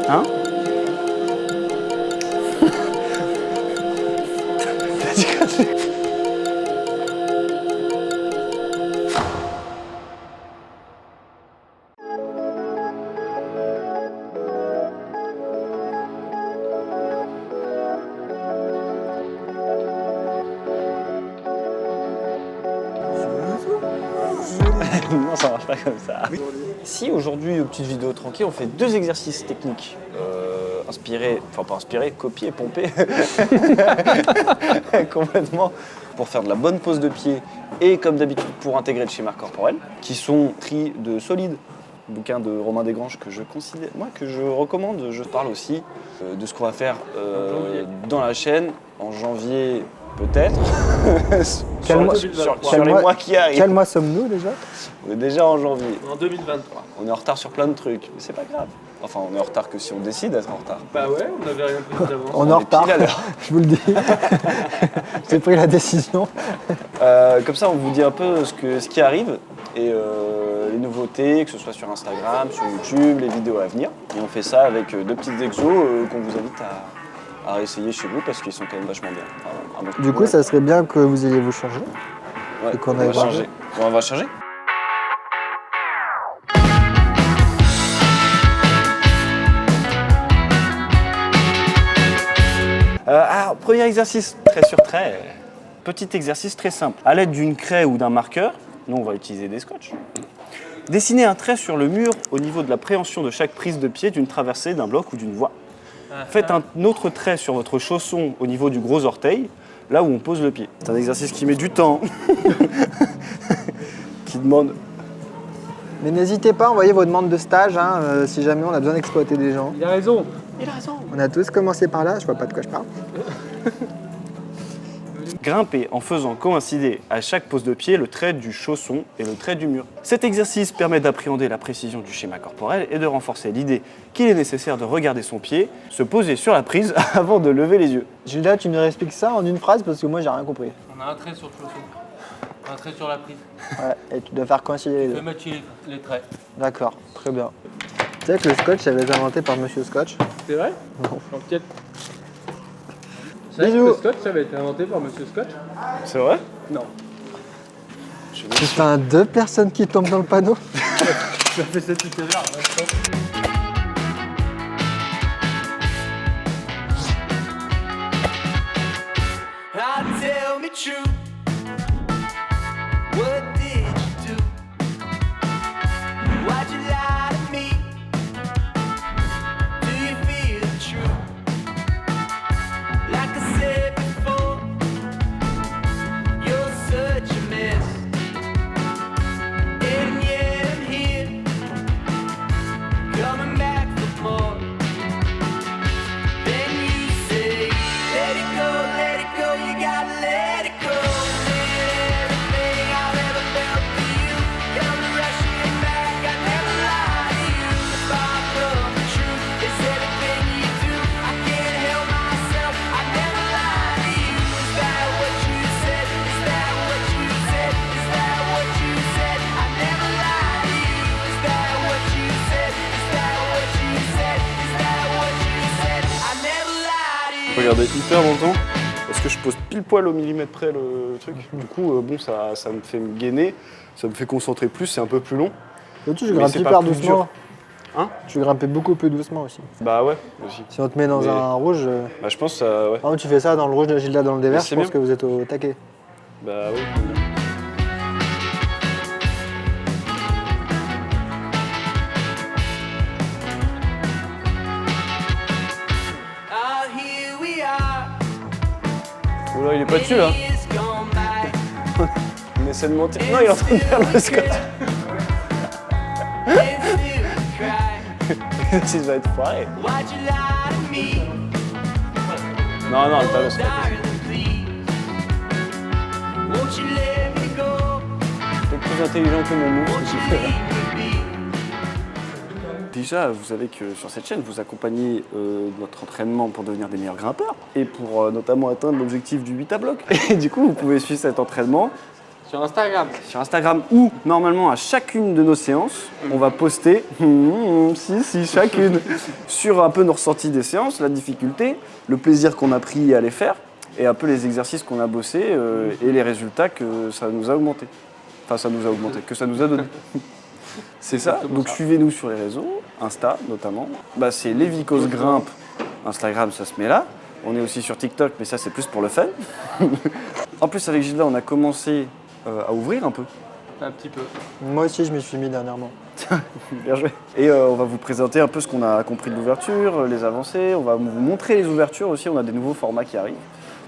Hein? Non, ça marche pas comme ça. Si aujourd'hui, petite vidéo tranquille, on fait 2 exercices techniques. Inspirés, enfin pas inspirés, copiés, pompés. Complètement. Pour faire de la bonne pose de pied et comme d'habitude pour intégrer le schéma corporel, qui sont pris de Solide, bouquin de Romain Desgranges que je considère, moi que je recommande. Je parle aussi de ce qu'on va faire dans la chaîne en janvier peut-être. sur les mois qui arrivent. Quel mois sommes-nous déjà? On est déjà en janvier. En 2023. On est en retard sur plein de trucs, mais c'est pas grave. Enfin, on est en retard que si on décide d'être en retard. Bah ouais, on n'avait rien pris d'avance. On est en retard, pile à l'heure. je vous le dis. J'ai pris la décision. Comme ça, on vous dit un peu ce qui arrive et les nouveautés, que ce soit sur Instagram, sur YouTube, les vidéos à venir. Et on fait ça avec 2 petites exos qu'on vous invite à essayer chez vous parce qu'ils sont quand même vachement bien. Du coup, ça serait bien que vous ayez vous changer. Ouais, et qu'on on aille va voir. changer. On va changer. Alors, premier exercice, trait sur trait. Petit exercice très simple. À l'aide d'une craie ou d'un marqueur, nous on va utiliser des scotch. Dessinez un trait sur le mur au niveau de la préhension de chaque prise de pied d'une traversée, d'un bloc ou d'une voie. Faites un autre trait sur votre chausson au niveau du gros orteil, là où on pose le pied. C'est un exercice qui met du temps, qui demande... Mais n'hésitez pas à envoyer vos demandes de stage si jamais on a besoin d'exploiter des gens. Il a raison. On a tous commencé par là, je vois pas de quoi je parle. Grimpez en faisant coïncider à chaque pose de pied le trait du chausson et le trait du mur. Cet exercice permet d'appréhender la précision du schéma corporel et de renforcer l'idée qu'il est nécessaire de regarder son pied, se poser sur la prise avant de lever les yeux. Julia, tu nous expliques ça en une phrase parce que moi j'ai rien compris. On a un trait sur le chausson. Un trait sur la prise. Ouais, et tu dois faire coïncider les Je vais deux. matcher les traits. D'accord, très bien. Tu sais que le scotch avait été inventé par Monsieur Scotch. C'est vrai? Non. T'inquiète. C'est vrai que Bisous. le scotch avait été inventé par Monsieur Scotch? C'est vrai? Non. Putain, 2 personnes qui tombent dans le panneau. Tu as fait ça tout à l'heure, à l'instant. Tell me true. What did you do? Why'd you lie to me? Do you feel the truth? Like I said before, you're such a mess. And yet I'm here, coming back for more. Then you say, let it go, you gotta let it go. And everything I've ever felt for you, come rushing back, I never lie to you. The spark of the truth is everything you do. I can't help myself, I never lie to you. Is that what you said? Is that what you said? Is that what you said? I never lie to you. Is that what you said? Is that what you said? Is that what you said? I never lie to you. Regardez hyper longtemps parce que je pose pile poil au millimètre près le truc. Du coup, bon, ça me fait me gainer, ça me fait concentrer plus, c'est un peu plus long. Mais tu Mais grimpes c'est pas hyper plus doucement. dur. Hein? Tu grimpais beaucoup plus doucement aussi. Bah ouais, aussi. Si on te met dans Mais- un rouge, Bah je pense que ouais. par contre tu fais ça dans le rouge de Gilda dans le dévers, Mais je c'est pense bien. que vous êtes au taquet. Bah oui. Ah, here we are. Oula, il est pas dessus là. Years gone by. On essaie de monter. Non, il est en train de faire le scotch. And still you cry. L'exercice va être foiré. Why'd you lie to me? Non, non, pas le scotch. Darling, please. Won't you let me go? T'es plus intelligent que mon move, Won't ce you que tu fais là. leave me be? Déjà, vous savez que sur cette chaîne, vous accompagnez notre entraînement pour devenir des meilleurs grimpeurs et pour notamment atteindre l'objectif du 8 à bloc. Et du coup, vous pouvez suivre cet entraînement Sur Instagram. Sur Instagram, où normalement à chacune de nos séances, on va poster, si, chacune, sur un peu nos ressentis des séances, la difficulté, le plaisir qu'on a pris à les faire, et un peu les exercices qu'on a bossés et les résultats que ça nous a augmenté. Enfin, ça nous a augmenté, que ça nous a donné. C'est ça. Donc suivez-nous sur les réseaux, Insta notamment. Bah, c'est Les Vicos Grimpe. Instagram, ça se met là. On est aussi sur TikTok, mais ça c'est plus pour le fun. En plus, avec Gilda, on a commencé à ouvrir un peu. Un petit peu. Moi aussi, je m'y suis mis dernièrement. Bien joué. Et on va vous présenter un peu ce qu'on a compris de l'ouverture, les avancées. On va vous montrer les ouvertures aussi. On a des nouveaux formats qui arrivent,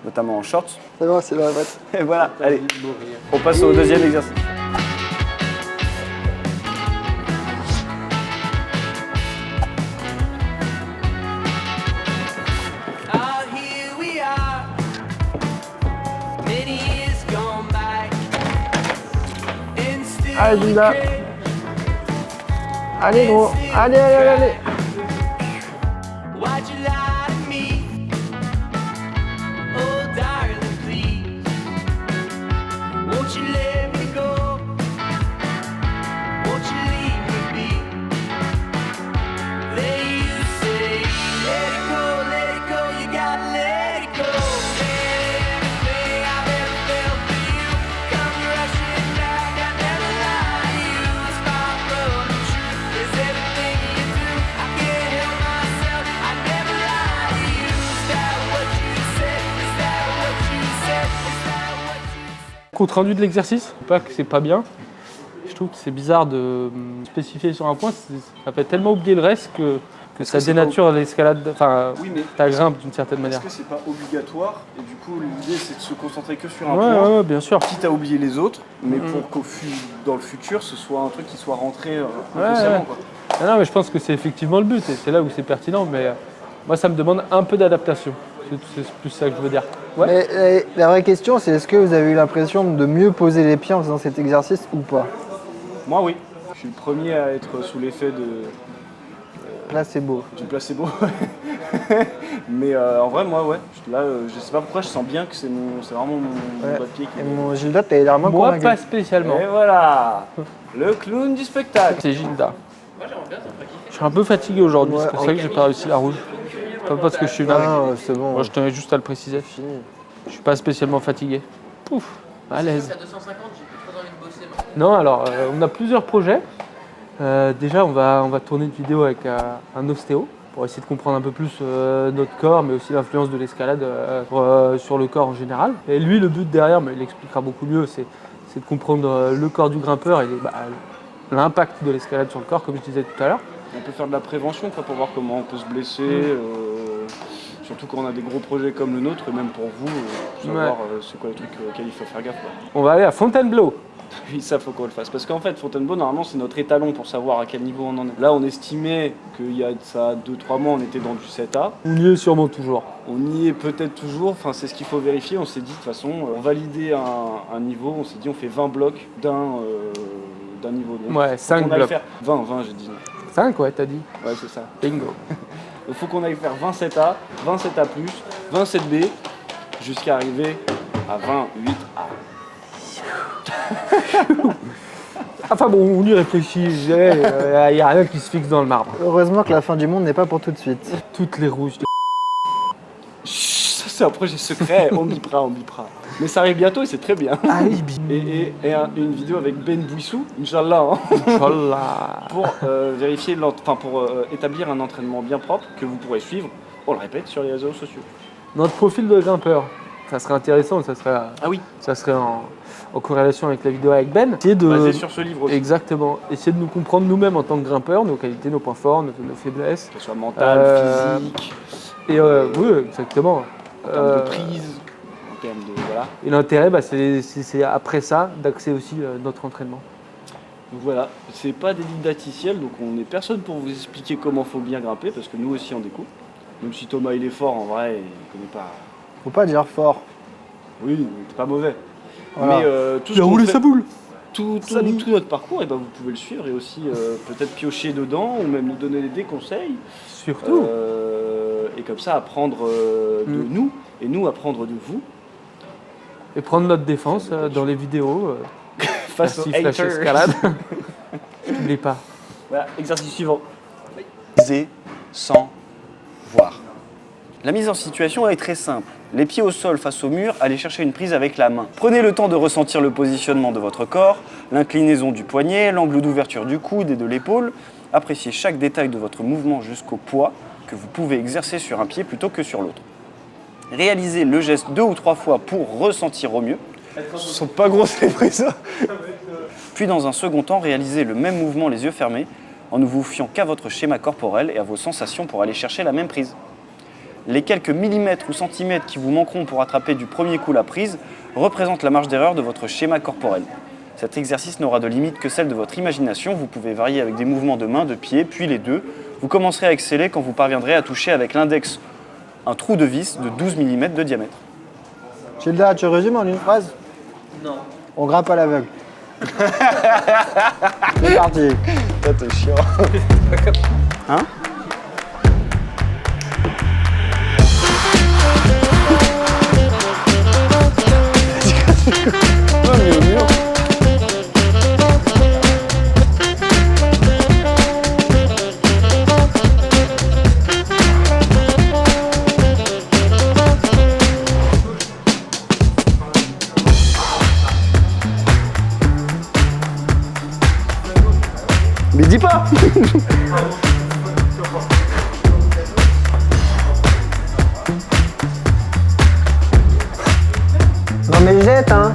notamment en shorts. C'est bon, c'est vrai, pote. Et voilà, allez, Mourir. on passe au deuxième exercice. Ah, here we are. Many years gone by. And still Allez, we Gilda. crave. Allez, gros. Allez, allez, allez, allez. Why'd you lie to me? Oh, darling, please. Won't you let me go? Won't you leave me be? They used to say, let it go, you gotta let it go. Everything I've ever felt for you comes rushing back. I never lie to you. The spark of the truth is everything you do. I can't help myself. I never lie to you. Is that what you said? Is that what you said? Is that what you said? Compte rendu de l'exercice, pas que c'est pas bien. Je trouve que c'est bizarre de spécifier sur un point. Ça fait tellement oublier le reste que ça que c'est dénature l'escalade, enfin Oui, mais ta grimpe d'une certaine manière. est-ce que c'est pas obligatoire? Et du coup, l'idée c'est de se concentrer que sur un Ouais, point, ouais, bien sûr. quitte à oublier les autres, mais Mhm. pour dans le futur, ce soit un truc qui soit rentré Ouais, inconsciemment. ouais. Quoi. Ah non, mais je pense que c'est effectivement le but et c'est là où c'est pertinent. Mais moi, ça me demande un peu d'adaptation. C'est plus ça que je veux dire. Ouais. Mais la vraie question, c'est est-ce que vous avez eu l'impression de mieux poser les pieds en faisant cet exercice ou pas? Moi, oui. Je suis le premier à être sous l'effet Là, c'est beau. du placebo. Mais en vrai, moi, ouais. Là, je sais pas pourquoi, je sens bien que c'est vraiment mon Ouais. doigt de pied qui Et mon Gilda, t'as l'air moins Moi, convaincu. pas spécialement. Et voilà, le clown du spectacle. C'est Gilda. Je suis un peu fatigué aujourd'hui, Ouais, c'est pour ça que j'ai pas réussi la rouge. Pas parce que je suis là. Non, c'est bon. Moi, je tenais juste à le préciser. Fini. Je suis pas spécialement fatigué. Pouf, à l'aise. Non, alors, on a plusieurs projets. Déjà, on va tourner une vidéo avec un ostéo pour essayer de comprendre un peu plus notre corps, mais aussi l'influence de l'escalade sur le corps en général. Et lui, le but derrière, mais il expliquera beaucoup mieux, c'est de comprendre le corps du grimpeur et l'impact de l'escalade sur le corps, comme je disais tout à l'heure. On peut faire de la prévention quoi, pour voir comment on peut se blesser, surtout quand on a des gros projets comme le nôtre, et même pour vous, savoir c'est quoi les trucs auxquels il faut faire gaffe. Quoi. On va aller à Fontainebleau. Oui, ça faut qu'on le fasse. Parce qu'en fait, Fontainebleau, normalement, c'est notre étalon pour savoir à quel niveau on en est. Là, on estimait qu'il y a ça 2-3 mois, on était dans du 7A. On y est sûrement toujours. On y est peut-être toujours, enfin, c'est ce qu'il faut vérifier. On s'est dit, de toute façon, on validait un niveau, on s'est dit, on fait 20 blocs d'un niveau. Donc, Ouais, faut 5 qu'on aille blocs. faire 20, j'ai dit. 5, ouais, t'as dit. Ouais, c'est ça. Bingo. Il faut qu'on aille faire 20 7A, 20 7A+, 20 7B, jusqu'à arriver à 20 8A. Enfin bon, on y réfléchit, il n'y a rien qui se fixe dans le marbre. Heureusement que la fin du monde n'est pas pour tout de suite. Toutes les rouges. Chut, ça c'est un projet secret, on bipera. Mais ça arrive bientôt et c'est très bien. Ah oui, Et une vidéo avec Ben Bouissou, Inch'Allah, hein, Inch'Allah. pour vérifier, pour établir un entraînement bien propre que vous pourrez suivre, on le répète, sur les réseaux sociaux. Notre profil de grimpeur, ça serait intéressant, ça Ah oui, serait en corrélation avec la vidéo avec Ben. Essayer de... basé sur ce livre aussi, Exactement. Essayer de nous comprendre nous-mêmes en tant que grimpeurs, nos qualités, nos points forts, nos faiblesses. que ce soit mental, physique, Et oui, exactement. en termes de prise, en termes de... Voilà. Et l'intérêt, c'est après ça d'axer aussi notre entraînement. Donc voilà, c'est pas des didacticiels, donc on n'est personne pour vous expliquer comment faut bien grimper, parce que nous aussi on découvre. Même si Thomas il est fort, en vrai, il connaît pas... Faut pas dire fort. Oui, il est pas mauvais. Voilà. Mais tout ce qu'on fait, boule. tout notre parcours, et ben, vous pouvez le suivre et aussi peut-être piocher dedans ou même nous donner des conseils. Surtout. Et comme ça apprendre de nous et nous apprendre de vous. et prendre notre défense dans les vidéos. Face aux Merci Flash haters. Escalade. N'oublie pas. Voilà, exercice suivant. Viser sans voir. La mise en situation est très simple. Les pieds au sol face au mur, allez chercher une prise avec la main. Prenez le temps de ressentir le positionnement de votre corps, l'inclinaison du poignet, l'angle d'ouverture du coude et de l'épaule. Appréciez chaque détail de votre mouvement jusqu'au poids que vous pouvez exercer sur un pied plutôt que sur l'autre. Réalisez le geste 2 ou 3 fois pour ressentir au mieux. Elles sont pas grosses les prises. Puis dans un second temps, réalisez le même mouvement les yeux fermés en ne vous fiant qu'à votre schéma corporel et à vos sensations pour aller chercher la même prise. Les quelques millimètres ou centimètres qui vous manqueront pour attraper du premier coup la prise représentent la marge d'erreur de votre schéma corporel. Cet exercice n'aura de limite que celle de votre imagination. Vous pouvez varier avec des mouvements de main, de pied, puis les deux. Vous commencerez à exceller quand vous parviendrez à toucher avec l'index un trou de vis de 12 mm de diamètre. Childa, tu résumes en une phrase? Non. On grimpe à l'aveugle. C'est parti. Ça t'es chiant. Hein? Mais dis pas. Non mais jette, hein.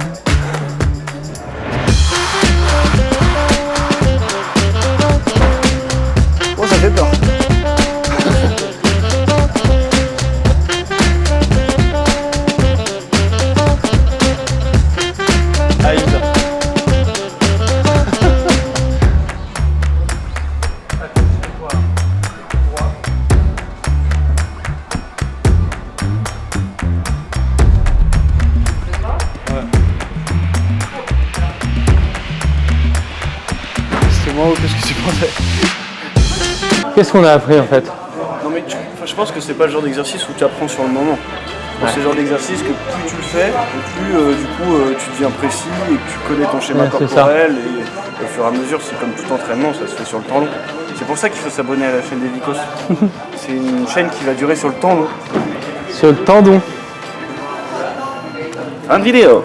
Oh, ça fait peur. Allez, vite. C'était moins haut que ce que tu pensais. Qu'est-ce qu'on a appris en fait? Non mais je pense que c'est pas le genre d'exercice où tu apprends sur le moment. C'est le genre d'exercice que plus tu le fais, plus du coup tu deviens précis et que tu connais ton schéma Ouais, c'est corporel et au fur et à mesure, c'est comme tout entraînement, ça se fait sur le temps long. C'est pour ça qu'il faut s'abonner à la chaîne des Vicos. C'est une chaîne qui va durer sur le temps long. Sur le tendon. Fin de vidéo.